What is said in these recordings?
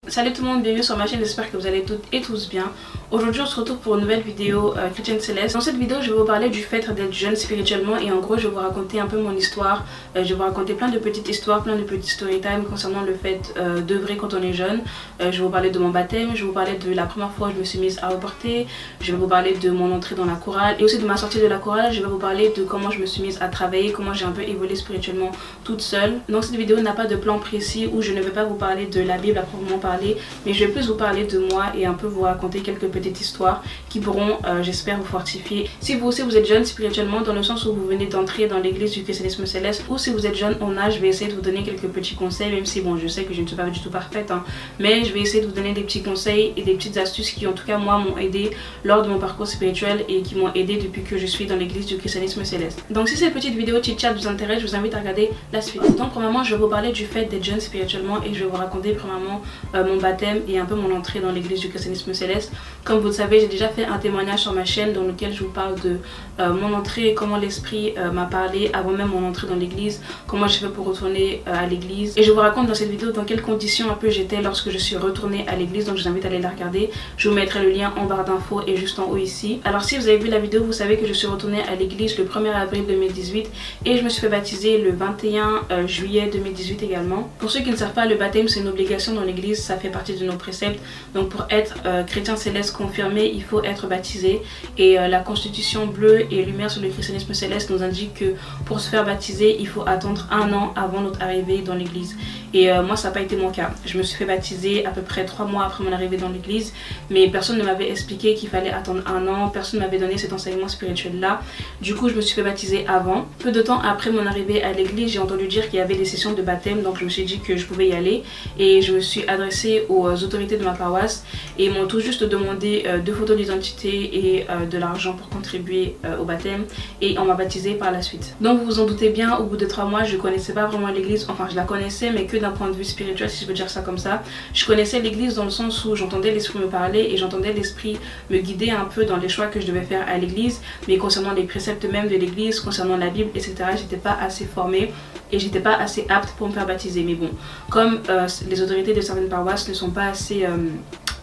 Salut tout le monde, bienvenue sur ma chaîne, j'espère que vous allez toutes et tous bien. Aujourd'hui on se retrouve pour une nouvelle vidéo chrétienne céleste. Dans cette vidéo je vais vous parler du fait d'être jeune spirituellement et en gros je vais vous raconter un peu mon histoire. Je vais vous raconter plein de petites histoires, plein de petits story time concernant le fait d'œuvrer quand on est jeune. Je vais vous parler de mon baptême, je vais vous parler de la première fois où je me suis mise à reporter. Je vais vous parler de mon entrée dans la chorale et aussi de ma sortie de la chorale. Je vais vous parler de comment je me suis mise à travailler, comment j'ai un peu évolué spirituellement toute seule. Donc cette vidéo n'a pas de plan précis où je ne vais pas vous parler de la Bible à proprement parler, mais je vais plus vous parler de moi et un peu vous raconter quelques petites histoires qui pourront j'espère vous fortifier. Si vous aussi vous êtes jeune spirituellement dans le sens où vous venez d'entrer dans l'église du christianisme céleste, ou si vous êtes jeune en âge, je vais essayer de vous donner quelques petits conseils, même si bon je sais que je ne suis pas du tout parfaite mais je vais essayer de vous donner des petits conseils et des petites astuces qui en tout cas moi m'ont aidé lors de mon parcours spirituel et qui m'ont aidé depuis que je suis dans l'église du christianisme céleste. Donc si cette petite vidéo chit chat vous intéresse, je vous invite à regarder la suite. Donc premièrement je vais vous parler du fait d'être jeune spirituellement et je vais vous raconter premièrement mon baptême et un peu mon entrée dans l'église du christianisme céleste. Comme vous le savez, j'ai déjà fait un témoignage sur ma chaîne dans lequel je vous parle de mon entrée, comment l'esprit m'a parlé avant même mon entrée dans l'église, comment j'ai fait pour retourner à l'église, et je vous raconte dans cette vidéo dans quelles conditions un peu j'étais lorsque je suis retournée à l'église. Donc je vous invite à aller la regarder, je vous mettrai le lien en barre d'infos et juste en haut ici. Alors si vous avez vu la vidéo, vous savez que je suis retournée à l'église le 1er avril 2018 et je me suis fait baptiser le 21 juillet 2018 également. Pour ceux qui ne savent pas, le baptême c'est une obligation dans l'église, ça fait partie de nos préceptes. Donc pour être chrétien céleste confirmé, il faut être baptisé, et la constitution bleue et lumière sur le christianisme céleste nous indique que pour se faire baptiser il faut attendre 1 an avant notre arrivée dans l'église. Et moi ça n'a pas été mon cas, je me suis fait baptiser à peu près 3 mois après mon arrivée dans l'église, mais personne ne m'avait expliqué qu'il fallait attendre 1 an, personne ne m'avait donné cet enseignement spirituel là. Du coup je me suis fait baptiser avant. Peu de temps après mon arrivée à l'église, j'ai entendu dire qu'il y avait des sessions de baptême, donc je me suis dit que je pouvais y aller et je me suis adressée aux autorités de ma paroisse et ils m'ont tout juste demandé 2 photos d'identité et de l'argent pour contribuer au baptême, et on m'a baptisée par la suite. Donc vous vous en doutez bien, au bout de 3 mois je connaissais pas vraiment l'église, enfin je la connaissais mais que d'un point de vue spirituel, si je peux dire ça comme ça. Je connaissais l'église dans le sens où j'entendais l'esprit me parler et j'entendais l'esprit me guider un peu dans les choix que je devais faire à l'église, mais concernant les préceptes même de l'église, concernant la Bible, etc., j'étais pas assez formée et j'étais pas assez apte pour me faire baptiser. Mais bon, comme les autorités de certaines paroisses ne sont pas assez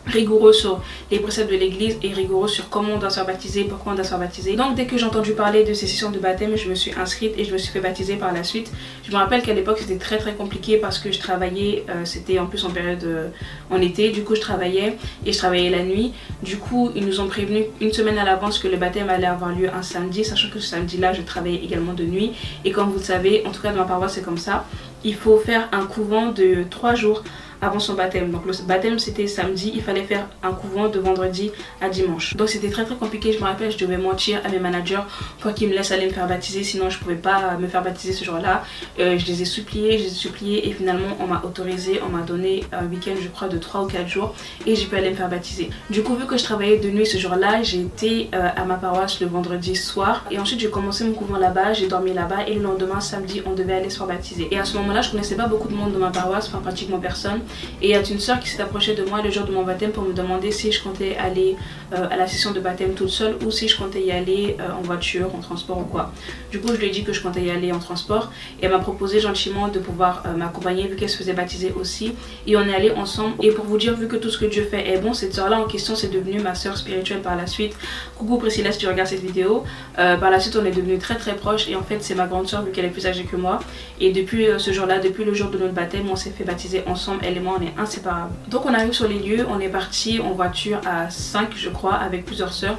rigoureux sur les préceptes de l'église et rigoureux sur comment on doit se faire baptiser, pourquoi on doit se faire baptiser. Donc dès que j'ai entendu parler de ces sessions de baptême, je me suis inscrite et je me suis fait baptiser par la suite. Je me rappelle qu'à l'époque c'était très compliqué parce que je travaillais, c'était en plus en période en été, du coup je travaillais et je travaillais la nuit. Du coup ils nous ont prévenu 1 semaine à l'avance que le baptême allait avoir lieu un samedi, sachant que ce samedi là je travaillais également de nuit. Et comme vous le savez, en tout cas dans ma paroisse c'est comme ça, il faut faire un couvent de 3 jours avant son baptême. Donc le baptême c'était samedi, il fallait faire un couvent de vendredi à dimanche. Donc c'était très compliqué, je me rappelle, je devais mentir à mes managers pour qu'ils me laissent aller me faire baptiser, sinon je pouvais pas me faire baptiser ce jour là. Je les ai suppliés et finalement on m'a autorisé, on m'a donné un week-end je crois de 3 ou 4 jours et j'ai pu aller me faire baptiser. Du coup vu que je travaillais de nuit ce jour là, j'ai été à ma paroisse le vendredi soir et ensuite j'ai commencé mon couvent là-bas, j'ai dormi là-bas et le lendemain samedi on devait aller se faire baptiser. Et à ce moment là je connaissais pas beaucoup de monde dans ma paroisse, enfin pratiquement personne. Et il y a une soeur qui s'est approchée de moi le jour de mon baptême pour me demander si je comptais aller à la session de baptême toute seule ou si je comptais y aller en voiture, en transport ou quoi. Du coup je lui ai dit que je comptais y aller en transport et elle m'a proposé gentiment de pouvoir m'accompagner vu qu'elle se faisait baptiser aussi, et on est allé ensemble. Et pour vous dire, vu que tout ce que Dieu fait est bon, cette soeur là en question c'est devenue ma soeur spirituelle par la suite. Coucou Priscilla si tu regardes cette vidéo. Par la suite on est devenus très proches et en fait c'est ma grande soeur vu qu'elle est plus âgée que moi, et depuis ce jour là, depuis le jour de notre baptême, on s'est fait baptiser ensemble, elle et moi on est inséparables. Donc on arrive sur les lieux, on est parti en voiture à 5 je crois avec plusieurs sœurs,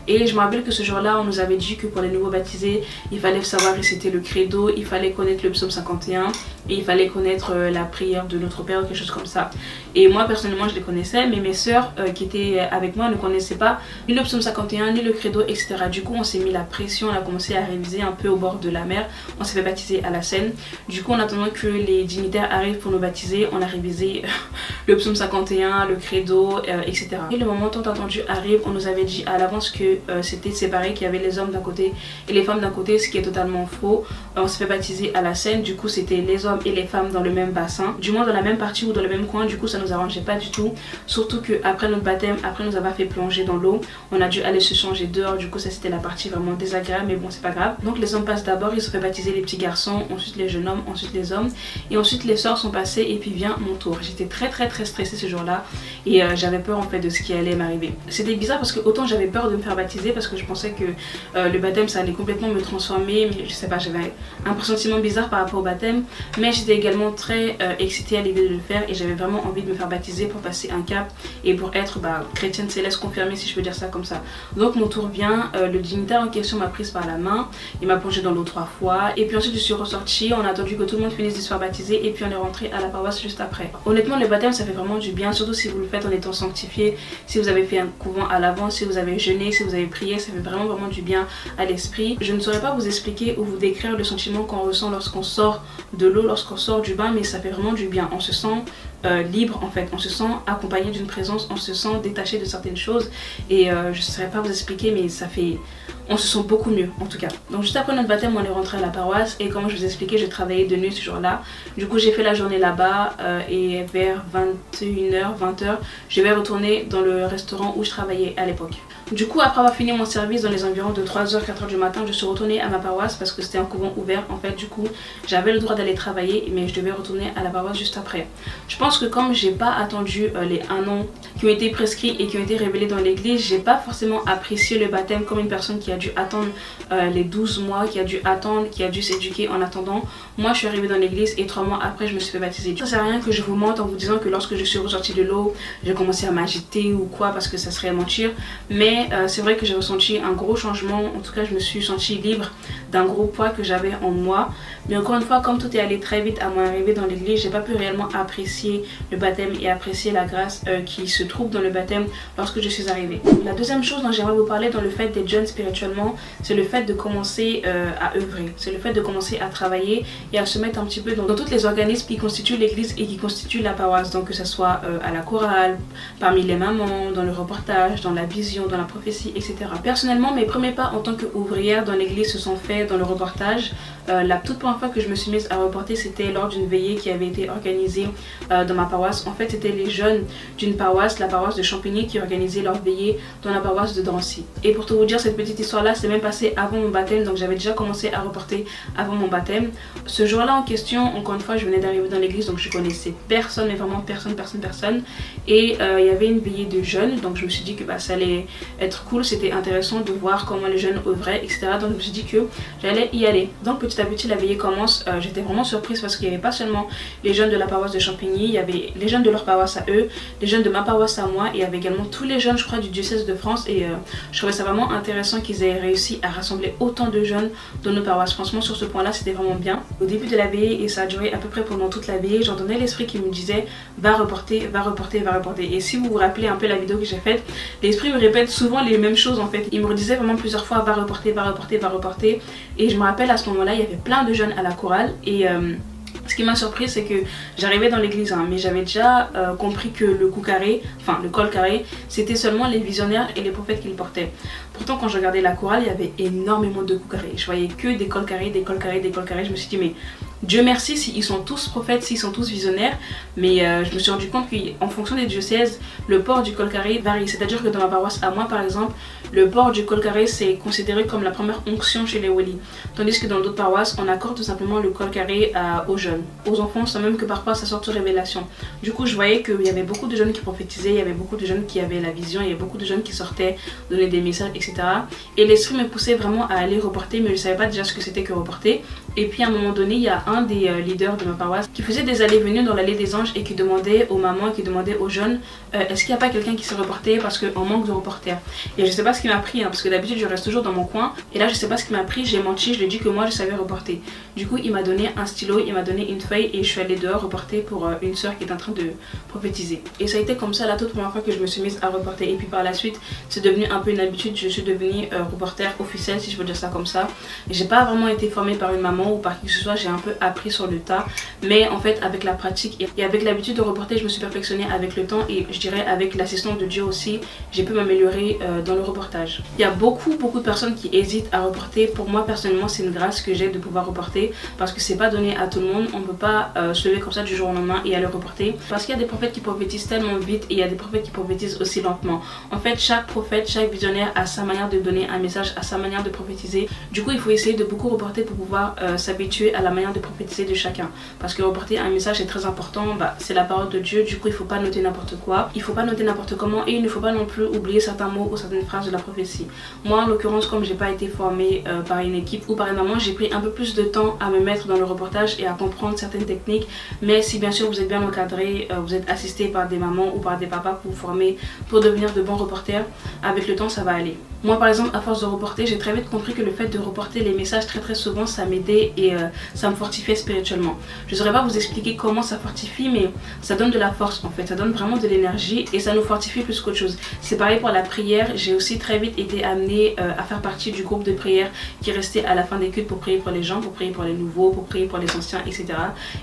et je me rappelle que ce jour là on nous avait dit que pour les nouveaux baptisés il fallait savoir réciter le credo, il fallait connaître le psaume 51 et il fallait connaître la prière de notre Père ou quelque chose comme ça. Et moi personnellement je les connaissais, mais mes sœurs qui étaient avec moi ne connaissaient pas ni le psaume 51 ni le credo, etc. Du coup on s'est mis la pression, on a commencé à réviser un peu au bord de la mer, on s'est fait baptiser à la Seine. Du coup en attendant que les dignitaires arrivent pour nous baptiser, on a révisé le psaume 51, le credo, etc. Et le moment tant attendu arrive, on nous avait dit à l'avance que c'était séparé, qu'il y avait les hommes d'un côté et les femmes d'un côté, ce qui est totalement faux. On s'est fait baptiser à la Seine, du coup c'était les hommes hommes et les femmes dans le même bassin, du moins dans la même partie ou dans le même coin. Du coup ça nous arrangeait pas du tout, surtout que après notre baptême, après nous avoir fait plonger dans l'eau, on a dû aller se changer dehors. Du coup ça c'était la partie vraiment désagréable, mais bon c'est pas grave. Donc les hommes passent d'abord, ils se fait baptiser les petits garçons, ensuite les jeunes hommes, ensuite les hommes, et ensuite les sœurs sont passées et puis vient mon tour. J'étais très stressée ce jour-là et j'avais peur en fait de ce qui allait m'arriver. C'était bizarre parce que autant j'avais peur de me faire baptiser parce que je pensais que le baptême ça allait complètement me transformer, mais je sais pas, j'avais un pressentiment bizarre par rapport au baptême, mais j'étais également très excitée à l'idée de le faire et j'avais vraiment envie de me faire baptiser pour passer un cap et pour être chrétienne céleste confirmée, si je peux dire ça comme ça. Donc mon tour vient, le dignitaire en question m'a prise par la main, il m'a plongé dans l'eau 3 fois et puis ensuite je suis ressortie, on a attendu que tout le monde finisse de se faire baptiser et puis on est rentré à la paroisse juste après. Honnêtement le baptême ça fait vraiment du bien, surtout si vous le faites en étant sanctifié, si vous avez fait un couvent à l'avance, si vous avez jeûné, si vous avez prié, ça fait vraiment du bien à l'esprit. Je ne saurais pas vous expliquer ou vous décrire le sentiment qu'on ressent lorsqu'on sort de l'eau, lorsqu'on sort du bain, mais ça fait vraiment du bien. On se sent libre en fait, on se sent accompagné d'une présence, on se sent détaché de certaines choses et je ne saurais pas vous expliquer, mais ça fait... on se sent beaucoup mieux en tout cas. Donc juste après notre baptême on est rentré à la paroisse et comme je vous ai expliqué je travaillais de nuit ce jour là. Du coup j'ai fait la journée là-bas et vers 21h, 20h je vais retourner dans le restaurant où je travaillais à l'époque. Du coup après avoir fini mon service dans les environs de 3h, 4h du matin je suis retournée à ma paroisse parce que c'était un couvent ouvert en fait. Du coup j'avais le droit d'aller travailler mais je devais retourner à la paroisse juste après. Je pense que comme j'ai pas attendu les 1 an qui ont été prescrits et qui ont été révélés dans l'église, j'ai pas forcément apprécié le baptême comme une personne qui a dû attendre les 12 mois, qui a dû attendre, qui a dû s'éduquer en attendant. Moi je suis arrivée dans l'église et 3 mois après je me suis fait baptiser. Ça sert à rien que je vous mente en vous disant que lorsque je suis ressortie de l'eau j'ai commencé à m'agiter ou quoi parce que ça serait mentir, mais c'est vrai que j'ai ressenti un gros changement. En tout cas je me suis sentie libre d'un gros poids que j'avais en moi, mais encore une fois comme tout est allé très vite à mon arrivée dans l'église, j'ai pas pu réellement apprécier le baptême et apprécier la grâce qui se trouve dans le baptême lorsque je suis arrivée. La deuxième chose dont j'aimerais vous parler dans le fait d'être jeune spirituellement, c'est le fait de commencer à œuvrer, c'est le fait de commencer à travailler et à se mettre un petit peu dans tous les organismes qui constituent l'église et qui constituent la paroisse, donc que ce soit à la chorale, parmi les mamans, dans le reportage, dans la vision, dans la prophétie, etc. Personnellement mes premiers pas en tant qu'ouvrière dans l'église se sont faits dans le reportage. La toute première fois que je me suis mise à reporter c'était lors d'une veillée qui avait été organisée dans ma paroisse. En fait c'était les jeunes d'une paroisse, la paroisse de Champigny, qui organisaient leur veillée dans la paroisse de Drancy. Et pour tout vous dire, cette petite histoire là c'est même passé avant mon baptême, donc j'avais déjà commencé à reporter avant mon baptême. Ce jour là en question, encore une fois je venais d'arriver dans l'église donc je connaissais personne, mais vraiment personne. Et il y avait une veillée de jeunes, donc je me suis dit que ça allait être cool, c'était intéressant de voir comment les jeunes œuvraient, etc. Donc je me suis dit que j'allais y aller. Donc petit à petit la veillée commence, j'étais vraiment surprise parce qu'il n'y avait pas seulement les jeunes de la paroisse de Champigny, il y avait les jeunes de leur paroisse à eux, les jeunes de ma paroisse à moi, et il y avait également tous les jeunes je crois du diocèse de France. Et je trouvais ça vraiment intéressant qu'ils aient réussi à rassembler autant de jeunes dans nos paroisses. Franchement sur ce point là c'était vraiment bien. Au début de la veillée, et ça a duré à peu près pendant toute la veillée, j'entendais l'esprit qui me disait va reporter, va reporter, va reporter. Et si vous vous rappelez un peu la vidéo que j'ai faite, l'esprit me répète souvent les mêmes choses en fait. Il me redisait vraiment plusieurs fois va reporter, va reporter, va reporter. Et je me rappelle à ce moment là il y avait plein de jeunes à la chorale et ce qui m'a surpris c'est que j'arrivais dans l'église mais j'avais déjà compris que le cou carré, enfin le col carré, c'était seulement les visionnaires et les prophètes qui le portaient. Pourtant quand je regardais la chorale il y avait énormément de cou carrés, je voyais que des cols carrés, des cols carrés, des cols carrés. Je me suis dit mais Dieu merci s'ils sont tous prophètes, s'ils sont tous visionnaires. Mais je me suis rendu compte qu'en fonction des diocèses, le port du col carré varie. C'est-à-dire que dans ma paroisse à moi par exemple, le port du col carré c'est considéré comme la première onction chez les Wali. Tandis que dans d'autres paroisses on accorde tout simplement le col carré aux jeunes. Aux enfants sans même que parfois ça sorte sur révélation. Du coup je voyais qu'il y avait beaucoup de jeunes qui prophétisaient, il y avait beaucoup de jeunes qui avaient la vision, il y avait beaucoup de jeunes qui sortaient, donnaient des messages, etc. Et l'esprit me poussait vraiment à aller reporter, mais je ne savais pas déjà ce que c'était que reporter. Et puis à un moment donné il y a un des leaders de ma paroisse qui faisait des allées-venues dans l'allée des anges et qui demandait aux mamans, qui demandait aux jeunes est-ce qu'il n'y a pas quelqu'un qui s'est reporté parce qu'on manque de reporters. Et je sais pas ce qui m'a pris parce que d'habitude je reste toujours dans mon coin, et là je sais pas ce qui m'a pris, j'ai menti, je lui ai dit que moi je savais reporter. Du coup il m'a donné un stylo, il m'a donné une feuille et je suis allée dehors reporter pour une soeur qui est en train de prophétiser. Et ça a été comme ça la toute première fois que je me suis mise à reporter. Et puis par la suite c'est devenu un peu une habitude, je suis devenue reporter officiel si je veux dire ça comme ça. J'ai pas vraiment été formée par une maman, maman ou par qui que ce soit, j'ai un peu appris sur le tas, mais en fait avec la pratique et avec l'habitude de reporter, je me suis perfectionnée avec le temps et je dirais avec l'assistance de Dieu aussi, j'ai pu m'améliorer dans le reportage. Il y a beaucoup de personnes qui hésitent à reporter. Pour moi personnellement, c'est une grâce que j'ai de pouvoir reporter parce que c'est pas donné à tout le monde. On peut pas se lever comme ça du jour au lendemain et aller reporter, parce qu'il y a des prophètes qui prophétisent tellement vite et il y a des prophètes qui prophétisent aussi lentement. En fait, chaque prophète, chaque visionnaire a sa manière de donner un message, a sa manière de prophétiser. Du coup, il faut essayer de beaucoup reporter pour pouvoir s'habituer à la manière de prophétiser de chacun, parce que reporter un message est très important. C'est la parole de Dieu, du coup il faut pas noter n'importe quoi, il faut pas noter n'importe comment et il ne faut pas non plus oublier certains mots ou certaines phrases de la prophétie. Moi en l'occurrence, comme j'ai pas été formée par une équipe ou par une maman, j'ai pris un peu plus de temps à me mettre dans le reportage et à comprendre certaines techniques, mais si bien sûr vous êtes bien encadré, vous êtes assisté par des mamans ou par des papas pour vous former pour devenir de bons reporters, avec le temps ça va aller. Moi par exemple, à force de reporter, j'ai très vite compris que le fait de reporter les messages très souvent, ça m'aidait et ça me fortifiait spirituellement. Je ne saurais pas vous expliquer comment ça fortifie, mais ça donne de la force en fait, ça donne vraiment de l'énergie et ça nous fortifie plus qu'autre chose. C'est pareil pour la prière, j'ai aussi très vite été amenée à faire partie du groupe de prière qui restait à la fin des cultes pour prier pour les gens, pour prier pour les nouveaux, pour prier pour les anciens, etc.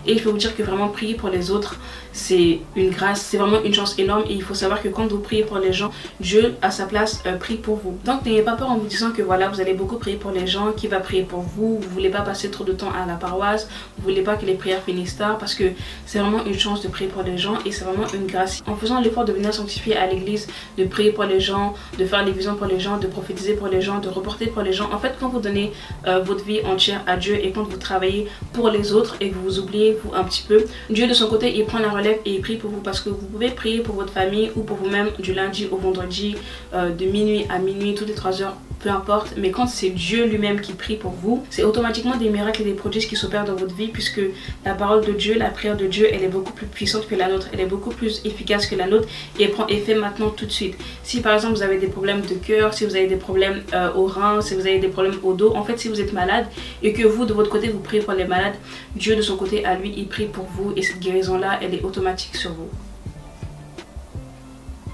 Et je peux vous dire que vraiment prier pour les autres, c'est une grâce, c'est vraiment une chance énorme et il faut savoir que quand vous priez pour les gens, Dieu à sa place prie pour vous. Donc n'ayez pas peur en vous disant que voilà, vous allez beaucoup prier pour les gens, qui va prier pour vous, vous voulez pas passer trop de temps à la paroisse, vous voulez pas que les prières finissent tard, parce que c'est vraiment une chance de prier pour les gens et c'est vraiment une grâce. En faisant l'effort de venir sanctifier à l'église, de prier pour les gens, de faire les visions pour les gens, de prophétiser pour les gens, de reporter pour les gens, en fait quand vous donnez votre vie entière à Dieu et quand vous travaillez pour les autres et que vous vous oubliez vous un petit peu, Dieu de son côté il prend la relève et il prie pour vous, parce que vous pouvez prier pour votre famille ou pour vous-même du lundi au vendredi, de minuit à minuit, toutes les 3 heures, peu importe, mais quand c'est Dieu lui-même qui prie pour vous, c'est automatiquement des miracles et des prodiges qui s'opèrent dans votre vie, puisque la parole de Dieu, la prière de Dieu, elle est beaucoup plus puissante que la nôtre, elle est beaucoup plus efficace que la nôtre et elle prend effet maintenant tout de suite. Si par exemple vous avez des problèmes de cœur, si vous avez des problèmes au rein, si vous avez des problèmes au dos, en fait si vous êtes malade et que vous de votre côté vous priez pour les malades, Dieu de son côté à lui il prie pour vous et cette guérison là elle est automatique sur vous.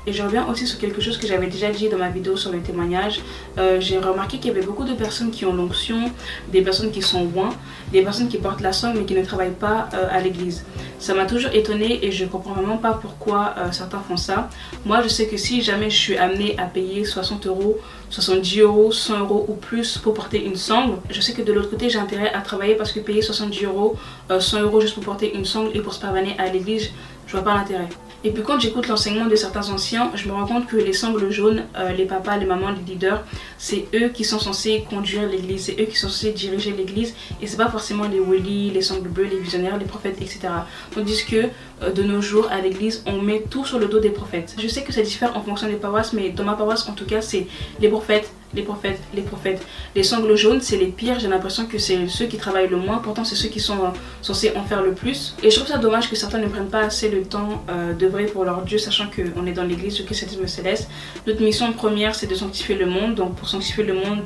Et je reviens aussi sur quelque chose que j'avais déjà dit dans ma vidéo sur le témoignage. J'ai remarqué qu'il y avait beaucoup de personnes qui ont l'onction, des personnes qui sont loin, des personnes qui portent la sangle mais qui ne travaillent pas à l'église. Ça m'a toujours étonnée et je comprends vraiment pas pourquoi certains font ça. Moi je sais que si jamais je suis amenée à payer 60 €, 70 €, 100 € ou plus pour porter une sangle, je sais que de l'autre côté j'ai intérêt à travailler, parce que payer 70 €, 100 € juste pour porter une sangle et pour se pavaner à l'église, je vois pas l'intérêt. Et puis quand j'écoute l'enseignement de certains anciens, je me rends compte que les sangles jaunes, les papas, les mamans, les leaders, c'est eux qui sont censés conduire l'église, c'est eux qui sont censés diriger l'église et c'est pas forcément les wali, les sangles bleues, les visionnaires, les prophètes, etc. Tandis que de nos jours à l'église, on met tout sur le dos des prophètes. Je sais que ça diffère en fonction des paroisses, mais dans ma paroisse en tout cas, c'est les prophètes, les prophètes, les prophètes. Les sangles jaunes, c'est les pires, j'ai l'impression que c'est ceux qui travaillent le moins, pourtant c'est ceux qui sont censés en faire le plus. Et je trouve ça dommage que certains ne prennent pas assez le temps d'œuvrer pour leur Dieu, sachant qu'on est dans l'église, le christianisme céleste. Notre mission première, c'est de sanctifier le monde. Donc pour sanctifier le monde,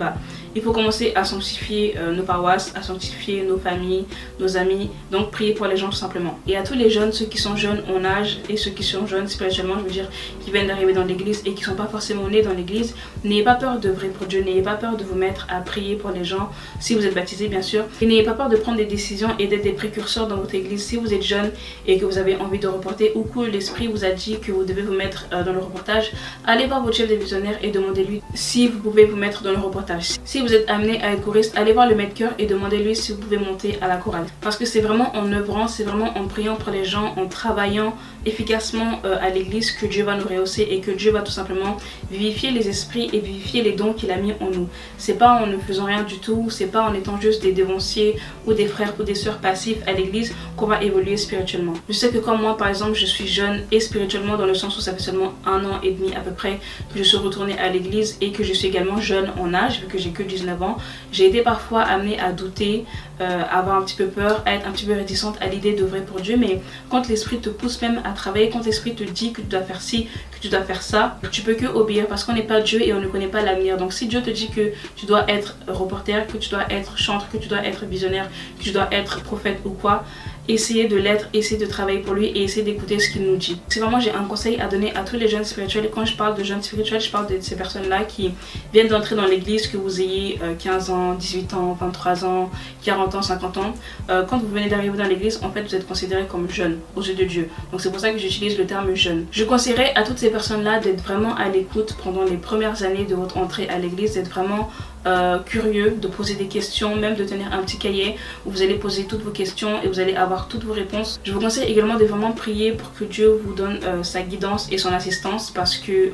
il faut commencer à sanctifier nos paroisses, à sanctifier nos familles, nos amis. Donc prier pour les gens tout simplement. Et à tous les jeunes, ceux qui sont jeunes en âge et ceux qui sont jeunes spirituellement, je veux dire, qui viennent d'arriver dans l'église et qui ne sont pas forcément nés dans l'église, n'ayez pas peur d'œuvrer pour Dieu, n'ayez pas peur de vous mettre à prier pour les gens, si vous êtes baptisé bien sûr. Et n'ayez pas peur de prendre des décisions et d'être des précurseurs dans votre église. Si vous êtes jeune et que vous avez envie de reporter ou que l'esprit vous a dit que vous devez vous mettre dans le reportage, allez voir votre chef de visionnaire et demandez-lui si vous pouvez vous mettre dans le reportage. Si vous êtes amené à être choriste, allez voir le maître chœur et demandez-lui si vous pouvez monter à la chorale. Parce que c'est vraiment en œuvrant, c'est vraiment en priant pour les gens, en travaillant efficacement à l'église que Dieu va nous rehausser et que Dieu va tout simplement vivifier les esprits et vivifier les dons qu'il a mis en nous. C'est pas en ne faisant rien du tout, c'est pas en étant juste des dévanciers ou des frères ou des sœurs passifs à l'église qu'on va évoluer spirituellement. Je sais que comme moi par exemple, je suis jeune et spirituellement dans le sens où ça fait seulement 1 an et demi à peu près que je suis retournée à l'église et que je suis également jeune en âge vu que j'ai que 19 ans. J'ai été parfois amenée à douter, à avoir un petit peu peur, à être un petit peu réticente à l'idée d'œuvrer pour Dieu, mais quand l'esprit te pousse même à travailler, quand l'esprit te dit que tu dois faire ci, que tu dois faire ça, tu peux que obéir parce qu'on n'est pas Dieu et on ne connaît pas l'avenir. Donc si Dieu te dit que tu dois être reporter, que tu dois être chanteur, que tu dois être visionnaire, que tu dois être prophète ou quoi, essayez de l'être, essayez de travailler pour lui et essayez d'écouter ce qu'il nous dit. Si vraiment j'ai un conseil à donner à tous les jeunes spirituels, et quand je parle de jeunes spirituels, je parle de ces personnes-là qui viennent d'entrer dans l'église, que vous ayez 15 ans, 18 ans, 23 ans, 40 ans, 50 ans. Quand vous venez d'arriver dans l'église, en fait vous êtes considéré comme jeune aux yeux de Dieu. Donc c'est pour ça que j'utilise le terme jeune. Je conseillerais à toutes ces personnes-là d'être vraiment à l'écoute pendant les premières années de votre entrée à l'église, d'être vraiment curieux, de poser des questions, même de tenir un petit cahier où vous allez poser toutes vos questions et vous allez avoir toutes vos réponses. Je vous conseille également de vraiment prier pour que Dieu vous donne sa guidance et son assistance, parce que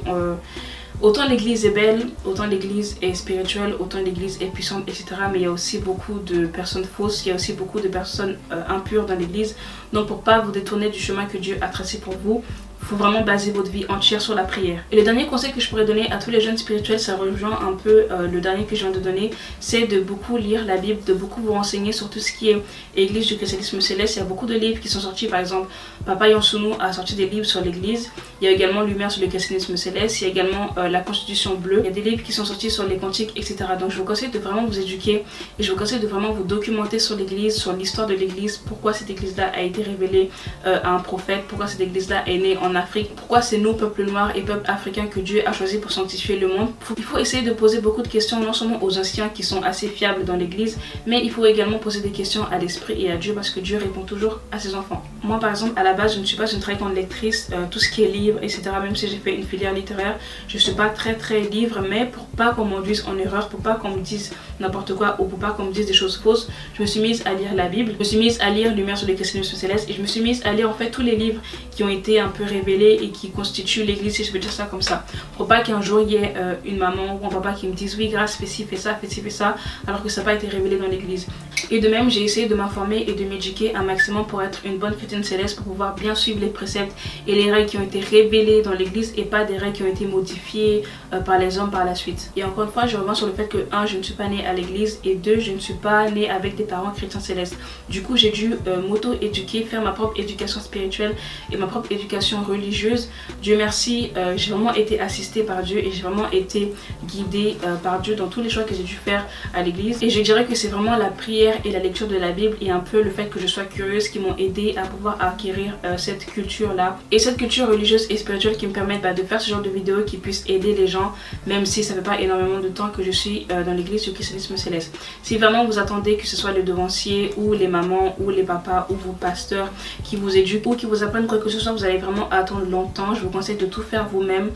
autant l'église est belle, autant l'église est spirituelle, autant l'église est puissante, etc. Mais il y a aussi beaucoup de personnes fausses, il y a aussi beaucoup de personnes impures dans l'église. Donc pour pas vous détourner du chemin que Dieu a tracé pour vous, il faut vraiment baser votre vie entière sur la prière. Et le dernier conseil que je pourrais donner à tous les jeunes spirituels, ça rejoint un peu le dernier que je viens de donner, c'est de beaucoup lire la Bible, de beaucoup vous renseigner sur tout ce qui est Église du christianisme céleste. Il y a beaucoup de livres qui sont sortis, par exemple, Papa Yansounou a sorti des livres sur l'église. Il y a également Lumière sur le christianisme céleste, il y a également la Constitution bleue. Il y a des livres qui sont sortis sur les cantiques, etc. Donc je vous conseille de vraiment vous éduquer et je vous conseille de vraiment vous documenter sur l'église, sur l'histoire de l'église, pourquoi cette église-là a été révélée à un prophète, pourquoi cette église-là est née en Afrique, pourquoi c'est nous, peuple noir et peuple africain, que Dieu a choisi pour sanctifier le monde. Il faut essayer de poser beaucoup de questions, non seulement aux anciens qui sont assez fiables dans l'église, mais il faut également poser des questions à l'esprit et à Dieu, parce que Dieu répond toujours à ses enfants. Moi par exemple, à la base, je ne suis pas une très grande lectrice, tout ce qui est livre, etc. Même si j'ai fait une filière littéraire, je ne suis pas très livre, mais pour pas qu'on m'induise en erreur, pour pas qu'on me dise n'importe quoi ou pour pas qu'on me dise des choses fausses, je me suis mise à lire la Bible, je me suis mise à lire Lumière sur le christianisme céleste et je me suis mise à lire en fait tous les livres qui ont été un peu révélés et qui constituent l'église, si je peux dire ça comme ça. Pour pas qu'un jour il y ait une maman ou un papa qui me dise oui grâce, fais ci, fais ça, fais ci, fais ça, alors que ça n'a pas été révélé dans l'église. Et de même, j'ai essayé de m'informer et de m'éduquer un maximum pour être une bonne chrétienne céleste, pour pouvoir bien suivre les préceptes et les règles qui ont été révélées dans l'église et pas des règles qui ont été modifiées par les hommes par la suite. Et encore une fois, je reviens sur le fait que 1, je ne suis pas née à l'église et 2, je ne suis pas née avec des parents chrétiens célestes. Du coup, j'ai dû m'auto-éduquer, faire ma propre éducation spirituelle et ma propre éducation religieuse. Dieu merci, j'ai vraiment été assistée par Dieu et j'ai vraiment été guidée par Dieu dans tous les choix que j'ai dû faire à l'église. Et je dirais que c'est vraiment la prière et la lecture de la Bible et un peu le fait que je sois curieuse qui m'ont aidé à pouvoir acquérir cette culture là et cette culture religieuse et spirituelle qui me permettent de faire ce genre de vidéos qui puissent aider les gens, même si ça fait pas énormément de temps que je suis dans l'église du christianisme céleste. Si vraiment vous attendez que ce soit le devancier ou les mamans ou les papas ou vos pasteurs qui vous éduquent ou qui vous apprennent quoi que ce soit, vous allez vraiment attendre longtemps. Je vous conseille de tout faire vous-même.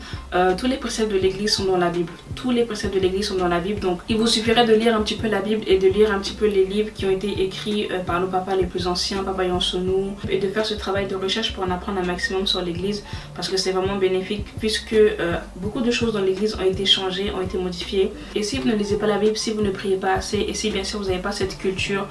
Tous les préceptes de l'église sont dans la Bible. Tous les préceptes de l'église sont dans la Bible, donc il vous suffirait de lire un petit peu la Bible et de lire un petit peu les livres qui ont été écrits par nos papas les plus anciens, Papa Yansounou, et de faire ce travail de recherche pour en apprendre un maximum sur l'église, parce que c'est vraiment bénéfique puisque beaucoup de choses dans l'église ont été changées, ont été modifiées. Et si vous ne lisez pas la Bible, si vous ne priez pas assez et si bien sûr vous n'avez pas cette culture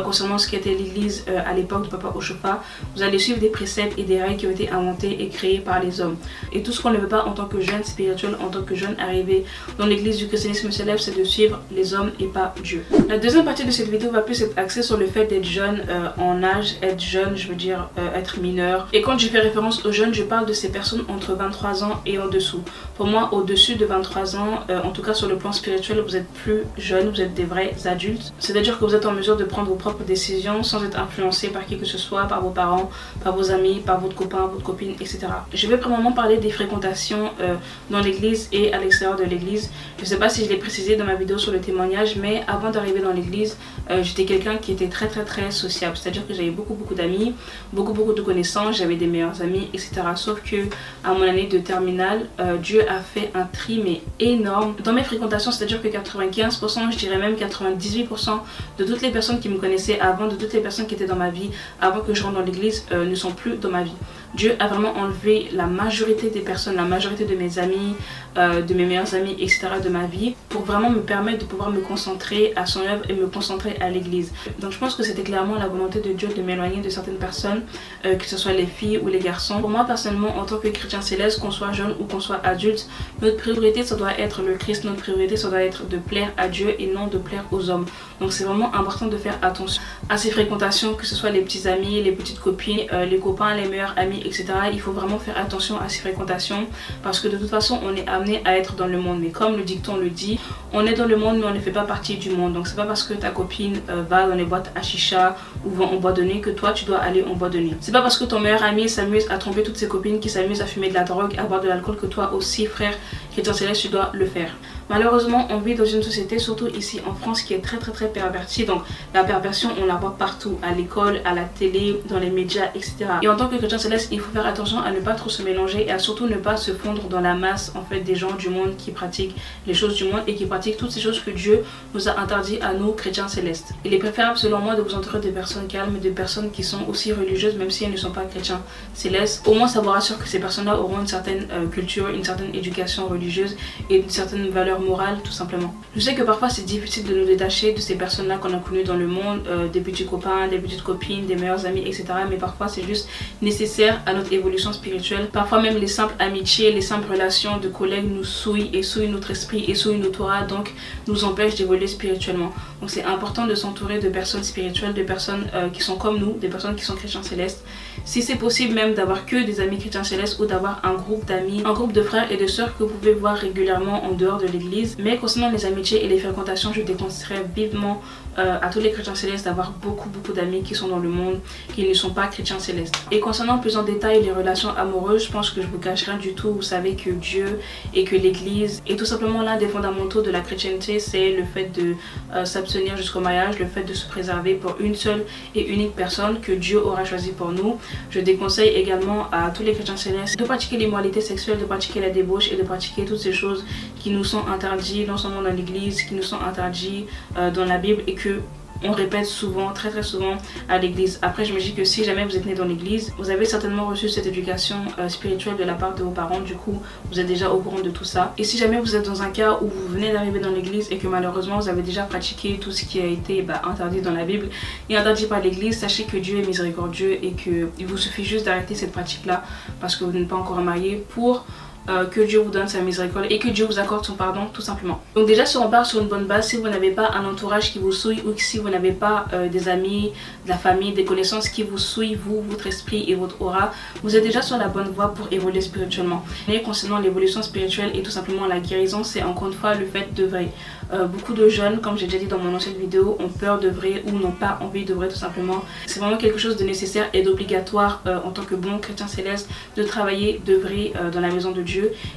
concernant ce qui était l'église à l'époque de Papa Oshofa, vous allez suivre des préceptes et des règles qui ont été inventés et créés par les hommes. Et tout ce qu'on ne veut pas en tant que jeune spirituel, en tant que jeune arrivé dans l'église du christianisme céleste, c'est de suivre les hommes et pas Dieu. La deuxième partie de cette vidéo va plus être axée sur le fait d'être jeune en âge, être jeune, je veux dire être mineur. Et quand je fais référence aux jeunes, je parle de ces personnes entre 23 ans et en dessous. Pour moi, au-dessus de 23 ans, en tout cas sur le plan spirituel, vous êtes plus jeune, vous êtes des vrais adultes. C'est-à-dire que vous êtes en mesure de prendre vos propres décisions sans être influencé par qui que ce soit, par vos parents, par vos amis, par votre copain, votre copine, etc. Je vais premièrement parler des fréquentations dans l'église et à l'extérieur de l'église. Je ne sais pas si je l'ai précisé dans ma vidéo sur le témoignage, mais avant d'arriver dans l'église, j'étais quelqu'un qui était très sociable. C'est-à-dire que j'avais beaucoup d'amis, beaucoup de connaissances, j'avais des meilleurs amis, etc. Sauf que à mon année de terminale, Dieu a fait un tri mais énorme dans mes fréquentations. C'est-à-dire que 95%, je dirais même 98% de toutes les personnes qui me connaissaient avant, de toutes les personnes qui étaient dans ma vie avant que je rentre dans l'église ne sont plus dans ma vie. Dieu a vraiment enlevé la majorité des personnes, la majorité de mes amis, de mes meilleurs amis, etc. de ma vie pour vraiment me permettre de pouvoir me concentrer à son œuvre et me concentrer à l'église. Donc je pense que c'était clairement la volonté de Dieu de m'éloigner de certaines personnes, que ce soit les filles ou les garçons. Pour moi personnellement, en tant que chrétien céleste, qu'on soit jeune ou qu'on soit adulte, notre priorité ça doit être le Christ, notre priorité ça doit être de plaire à Dieu et non de plaire aux hommes. Donc c'est vraiment important de faire attention à ces fréquentations, que ce soit les petits amis, les petites copines, les copains, les meilleurs amis, etc. Il faut vraiment faire attention à ses fréquentations parce que de toute façon on est amené à être dans le monde. Mais comme le dicton le dit, on est dans le monde mais on ne fait pas partie du monde. Donc c'est pas parce que ta copine va dans les boîtes à chicha ou va en boîte de nuit que toi tu dois aller en boîte de nuit. C'est pas parce que ton meilleur ami s'amuse à tromper toutes ses copines, qui s'amuse à fumer de la drogue, à boire de l'alcool, que toi aussi frère chrétien céleste tu dois le faire. Malheureusement on vit dans une société, surtout ici en France, qui est très pervertie. Donc la perversion on la voit partout, à l'école, à la télé, dans les médias, etc. Et en tant que chrétien céleste il faut faire attention à ne pas trop se mélanger et à surtout ne pas se fondre dans la masse en fait des gens du monde qui pratiquent les choses du monde et qui pratiquent toutes ces choses que Dieu nous a interdit à nous chrétiens célestes. Il est préférable selon moi de vous entourer de personnes calmes, de personnes qui sont aussi religieuses même si elles ne sont pas chrétiens célestes. Au moins ça vous rassure que ces personnes là auront une certaine culture, une certaine éducation religieuse et une certaine valeur morale tout simplement. Je sais que parfois c'est difficile de nous détacher de ces personnes là qu'on a connues dans le monde, des petits copains, des petites copines, des meilleurs amis, etc. Mais parfois c'est juste nécessaire à notre évolution spirituelle. Parfois même les simples amitiés, les simples relations de collègues nous souillent et souillent notre esprit et souillent notre aura, donc nous empêchent d'évoluer spirituellement. Donc c'est important de s'entourer de personnes spirituelles, de personnes qui sont comme nous, des personnes qui sont chrétiens célestes. Si c'est possible même d'avoir que des amis chrétiens célestes ou d'avoir un groupe d'amis, un groupe de frères et de sœurs que vous pouvez voir régulièrement en dehors de l'église. Mais concernant les amitiés et les fréquentations, je déconseillerais vivement à tous les chrétiens célestes d'avoir beaucoup d'amis qui sont dans le monde, qui ne sont pas chrétiens célestes. Et concernant plus en détail les relations amoureuses, je pense que je vous cache rien du tout. Vous savez que Dieu et que l'église est tout simplement l'un des fondamentaux de la chrétienté, c'est le fait de s'abstenir jusqu'au mariage, le fait de se préserver pour une seule et unique personne que Dieu aura choisi pour nous. Je déconseille également à tous les chrétiens célestes de pratiquer l'immoralité sexuelle, de pratiquer la débauche et de pratiquer toutes ces choses qui nous sont interdites non seulement dans l'église, qui nous sont interdites dans la Bible et que on répète souvent, très souvent à l'église. Après je me dis que si jamais vous êtes né dans l'église, vous avez certainement reçu cette éducation spirituelle de la part de vos parents, du coup vous êtes déjà au courant de tout ça. Et si jamais vous êtes dans un cas où vous venez d'arriver dans l'église et que malheureusement vous avez déjà pratiqué tout ce qui a été interdit dans la Bible et interdit par l'église, sachez que Dieu est miséricordieux et qu'il vous suffit juste d'arrêter cette pratique là parce que vous n'êtes pas encore marié pour que Dieu vous donne sa miséricorde et que Dieu vous accorde son pardon tout simplement. Donc déjà si on part sur une bonne base, si vous n'avez pas un entourage qui vous souille ou si vous n'avez pas des amis, de la famille, des connaissances qui vous souillent, vous, votre esprit et votre aura, vous êtes déjà sur la bonne voie pour évoluer spirituellement. Mais concernant l'évolution spirituelle et tout simplement la guérison, c'est encore une fois le fait d'œuvrer. Beaucoup de jeunes, comme j'ai déjà dit dans mon ancienne vidéo, ont peur d'œuvrer ou n'ont pas envie d'œuvrer tout simplement. C'est vraiment quelque chose de nécessaire et d'obligatoire en tant que bon chrétien céleste de travailler, d'œuvrer dans la maison de Dieu.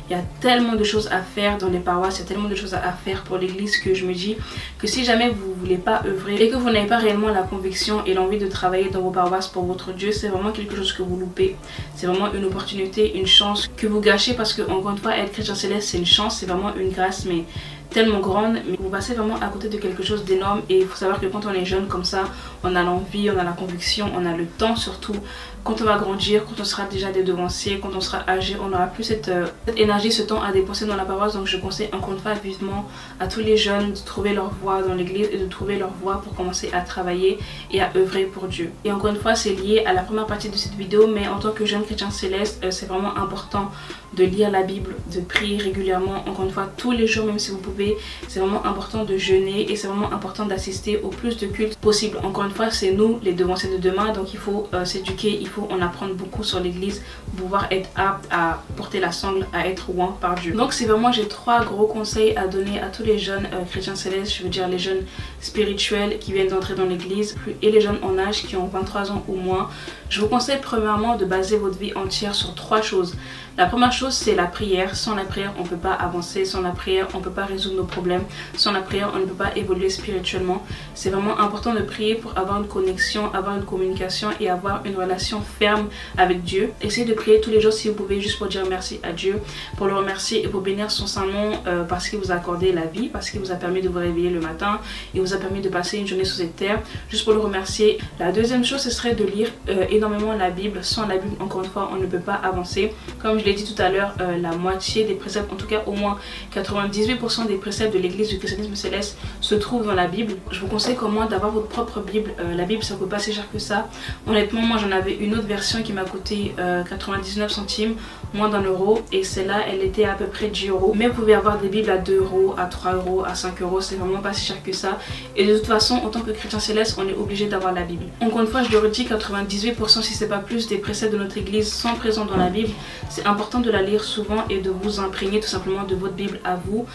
Il y a tellement de choses à faire dans les paroisses, il y a tellement de choses à faire pour l'église que je me dis que si jamais vous ne voulez pas œuvrer et que vous n'avez pas réellement la conviction et l'envie de travailler dans vos paroisses pour votre Dieu, c'est vraiment quelque chose que vous loupez. C'est vraiment une opportunité, une chance que vous gâchez parce que encore une fois être chrétien céleste c'est une chance, c'est vraiment une grâce mais tellement grande, mais vous passez vraiment à côté de quelque chose d'énorme. Et il faut savoir que quand on est jeune comme ça, on a l'envie, on a la conviction, on a le temps surtout. Quand on va grandir, quand on sera déjà des devanciers, quand on sera âgé, on n'aura plus cette énergie, ce temps à dépenser dans la paroisse. Donc je conseille encore une fois vivement à tous les jeunes de trouver leur voie dans l'église et de trouver leur voie pour commencer à travailler et à œuvrer pour Dieu. Et encore une fois c'est lié à la première partie de cette vidéo, mais en tant que jeune chrétien céleste, c'est vraiment important de lire la Bible, de prier régulièrement, encore une fois tous les jours même si vous pouvez. C'est vraiment important de jeûner et c'est vraiment important d'assister au plus de cultes possible. Encore une fois c'est nous les devanciers de demain, donc il faut s'éduquer, il faut en apprendre beaucoup sur l'église pour pouvoir être apte à porter la sangle, à être oint par Dieu. Donc si vraiment j'ai 3 gros conseils à donner à tous les jeunes chrétiens célestes, je veux dire les jeunes spirituels qui viennent d'entrer dans l'église et les jeunes en âge qui ont 23 ans ou moins, je vous conseille premièrement de baser votre vie entière sur 3 choses. La première chose c'est la prière. Sans la prière on ne peut pas avancer, sans la prière on ne peut pas résoudre nos problèmes, sans la prière on ne peut pas évoluer spirituellement. C'est vraiment important de prier pour avoir une connexion, avoir une communication et avoir une relation ferme avec Dieu. Essayez de prier tous les jours si vous pouvez, juste pour dire merci à Dieu, pour le remercier et pour bénir son saint nom parce qu'il vous a accordé la vie, parce qu'il vous a permis de vous réveiller le matin et vous a permis de passer une journée sur cette terre, juste pour le remercier. La deuxième chose ce serait de lire énormément la Bible. Sans la Bible encore une fois on ne peut pas avancer. Comme je l'ai dit tout à l'heure, la moitié des préceptes, en tout cas au moins 98% des préceptes de l'église du christianisme céleste se trouvent dans la Bible. Je vous conseille comment d'avoir votre propre Bible. La Bible, ça coûte pas si cher que ça. Honnêtement, moi j'en avais une autre version qui m'a coûté 99 centimes, moins d'1 €, et celle-là elle était à peu près 10 €. Mais vous pouvez avoir des Bibles à 2 €, à 3 €, à 5 €, c'est vraiment pas si cher que ça. Et de toute façon, en tant que chrétien céleste, on est obligé d'avoir la Bible. Encore une fois, je le redis, 98% si c'est pas plus des préceptes de notre église sont présents dans la Bible. C'est important de la lire souvent et de vous imprégner tout simplement de votre Bible à vous.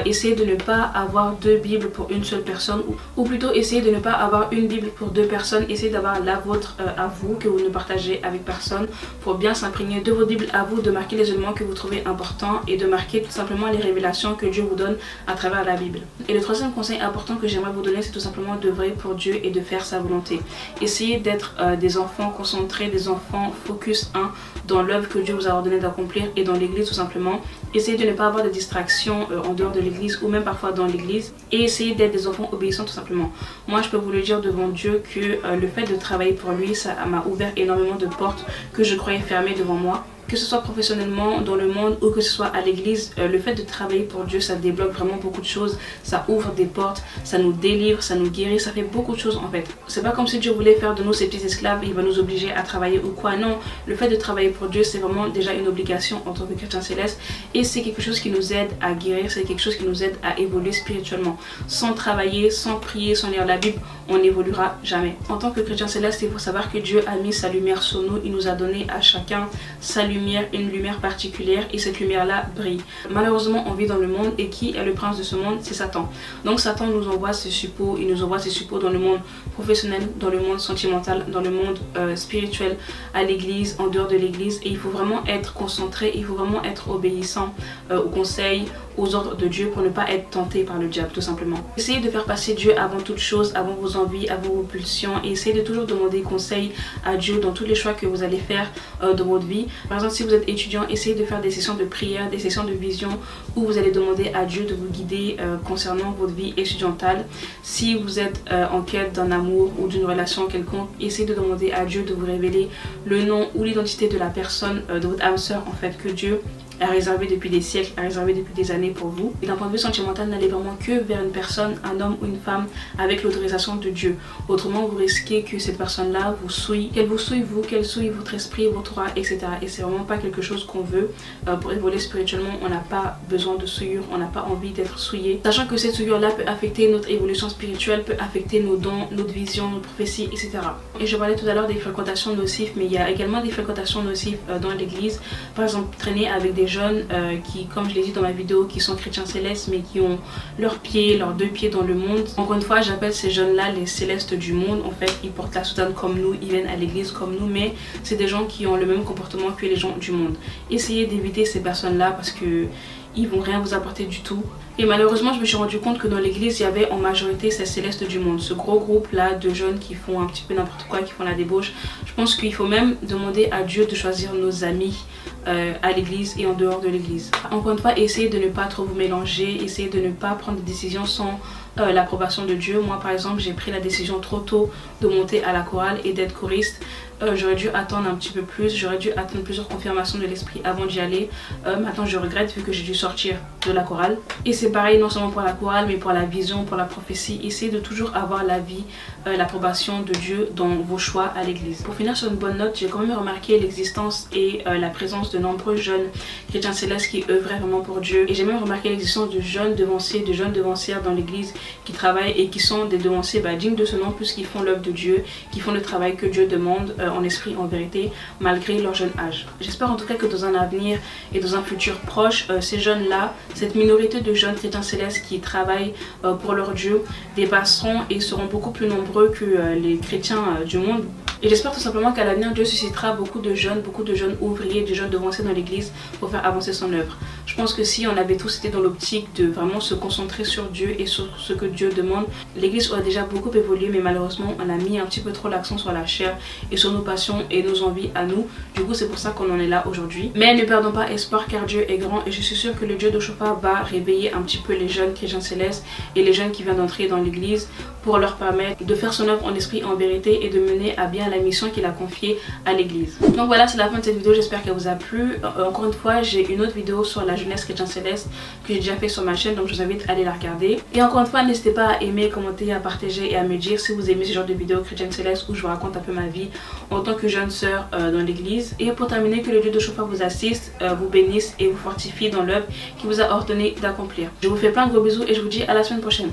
Essayez de ne pas avoir 2 Bibles pour une seule personne, ou plutôt essayez de ne pas avoir une Bible pour 2 personnes. Essayez d'avoir la vôtre à vous, que vous ne partagez avec personne, pour bien s'imprégner de votre Bible à vous, de marquer les éléments que vous trouvez importants et de marquer tout simplement les révélations que Dieu vous donne à travers la Bible. Et le troisième conseil important que j'aimerais vous donner, c'est tout simplement d'œuvrer pour Dieu et de faire sa volonté. Essayez d'être des enfants concentrés, des enfants focus 1 dans l'œuvre que Dieu vous a ordonné d'accomplir et dans l'église tout simplement. Essayez de ne pas avoir de distractions en dehors de l'église ou même parfois dans l'église, et essayez d'être des enfants obéissants tout simplement. Moi je peux vous le dire devant Dieu que le fait de travailler pour lui, ça m'a ouvert énormément de portes que je croyais fermées devant moi. Que ce soit professionnellement dans le monde ou que ce soit à l'église, le fait de travailler pour Dieu, ça débloque vraiment beaucoup de choses. Ça ouvre des portes, ça nous délivre, ça nous guérit, ça fait beaucoup de choses en fait. C'est pas comme si Dieu voulait faire de nous ses petits esclaves et il va nous obliger à travailler ou quoi. Non, le fait de travailler pour Dieu, c'est vraiment déjà une obligation en tant que chrétien céleste, et c'est quelque chose qui nous aide à guérir, c'est quelque chose qui nous aide à évoluer spirituellement. Sans travailler, sans prier, sans lire la Bible, on n'évoluera jamais. En tant que chrétien céleste, il faut savoir que Dieu a mis sa lumière sur nous, il nous a donné à chacun sa lumière, une lumière particulière, et cette lumière là brille. Malheureusement on vit dans le monde, et qui est le prince de ce monde? C'est Satan. Donc Satan nous envoie ses suppôts, il nous envoie ses suppôts dans le monde professionnel, dans le monde sentimental, dans le monde spirituel, à l'église, en dehors de l'église, et il faut vraiment être concentré, il faut vraiment être obéissant aux conseils, aux ordres de Dieu, pour ne pas être tenté par le diable tout simplement. Essayez de faire passer Dieu avant toute chose, avant vos envies, avant vos pulsions, et essayez de toujours demander conseil à Dieu dans tous les choix que vous allez faire dans votre vie. Par exemple, si vous êtes étudiant, essayez de faire des sessions de prière, des sessions de vision où vous allez demander à Dieu de vous guider concernant votre vie étudiantale. Si vous êtes en quête d'un amour ou d'une relation quelconque, essayez de demander à Dieu de vous révéler le nom ou l'identité de la personne, de votre âme sœur en fait, que Dieu a réservé depuis des siècles, a réservé depuis des années pour vous. Et d'un point de vue sentimental, n'allez vraiment que vers une personne, un homme ou une femme, avec l'autorisation de Dieu. Autrement, vous risquez que cette personne-là vous souille, qu'elle vous souille vous, qu'elle souille votre esprit, votre âme, etc. Et c'est vraiment pas quelque chose qu'on veut. Pour évoluer spirituellement, on n'a pas besoin de souillure, on n'a pas envie d'être souillé. Sachant que cette souillure-là peut affecter notre évolution spirituelle, peut affecter nos dons, notre vision, notre prophétie, etc. Et je parlais tout à l'heure des fréquentations nocives, mais il y a également des fréquentations nocives dans l'église. Par exemple, traîner avec des jeunes qui, comme je l'ai dit dans ma vidéo, qui sont chrétiens célestes mais qui ont leurs pieds, leurs 2 pieds dans le monde. Encore une fois, j'appelle ces jeunes là les célestes du monde. En fait, ils portent la soutane comme nous, ils viennent à l'église comme nous, mais c'est des gens qui ont le même comportement que les gens du monde. Essayez d'éviter ces personnes là parce que ils vont rien vous apporter du tout. Et malheureusement, je me suis rendu compte que dans l'église, il y avait en majorité ces célestes du monde, ce gros groupe là de jeunes qui font un petit peu n'importe quoi, qui font la débauche. Je pense qu'il faut même demander à Dieu de choisir nos amis à l'église et en dehors de l'église. Encore une fois, essayez de ne pas trop vous mélanger, essayez de ne pas prendre des décisions sans l'approbation de Dieu. Moi par exemple, j'ai pris la décision trop tôt de monter à la chorale et d'être choriste. J'aurais dû attendre un petit peu plus, j'aurais dû attendre plusieurs confirmations de l'esprit avant d'y aller. Maintenant je regrette vu que j'ai dû sortir de la chorale. Et c'est pareil non seulement pour la chorale mais pour la vision, pour la prophétie. Essayez de toujours avoir l'avis, l'approbation de Dieu dans vos choix à l'église. Pour finir sur une bonne note, j'ai quand même remarqué l'existence et la présence de nombreux jeunes chrétiens célestes qui œuvraient vraiment pour Dieu. Et j'ai même remarqué l'existence de jeunes devanciers, de jeunes devancières dans l'église qui travaillent et qui sont des devanciers dignes de ce nom puisqu'ils font l'œuvre de Dieu, qui font le travail que Dieu demande en esprit, en vérité, malgré leur jeune âge. J'espère en tout cas que dans un avenir et dans un futur proche, ces jeunes-là, cette minorité de jeunes chrétiens célestes qui travaillent pour leur Dieu, dépasseront et seront beaucoup plus nombreux que les chrétiens du monde. Et j'espère tout simplement qu'à l'avenir, Dieu suscitera beaucoup de jeunes ouvriers, de jeunes devanciers dans l'église pour faire avancer son œuvre. Je Je pense que si on avait tous été dans l'optique de vraiment se concentrer sur Dieu et sur ce que Dieu demande, l'église aurait déjà beaucoup évolué, mais malheureusement on a mis un petit peu trop l'accent sur la chair et sur nos passions et nos envies à nous. Du coup c'est pour ça qu'on en est là aujourd'hui. Mais ne perdons pas espoir car Dieu est grand et je suis sûre que le Dieu de Chauffard va réveiller un petit peu les jeunes chrétiens célestes et les jeunes qui viennent d'entrer dans l'église pour leur permettre de faire son œuvre en esprit et en vérité et de mener à bien la mission qu'il a confiée à l'église. Donc voilà, c'est la fin de cette vidéo, j'espère qu'elle vous a plu. Encore une fois, j'ai une autre vidéo sur la jeunesse chrétienne céleste que j'ai déjà fait sur ma chaîne, donc je vous invite à aller la regarder. Et encore une fois, n'hésitez pas à aimer, commenter, à partager et à me dire si vous aimez ce genre de vidéos chrétienne céleste où je vous raconte un peu ma vie en tant que jeune sœur dans l'église. Et pour terminer, que le Dieu de Chauffard vous assiste, vous bénisse et vous fortifie dans l'œuvre qu'il vous a ordonné d'accomplir. Je vous fais plein de gros bisous et je vous dis à la semaine prochaine.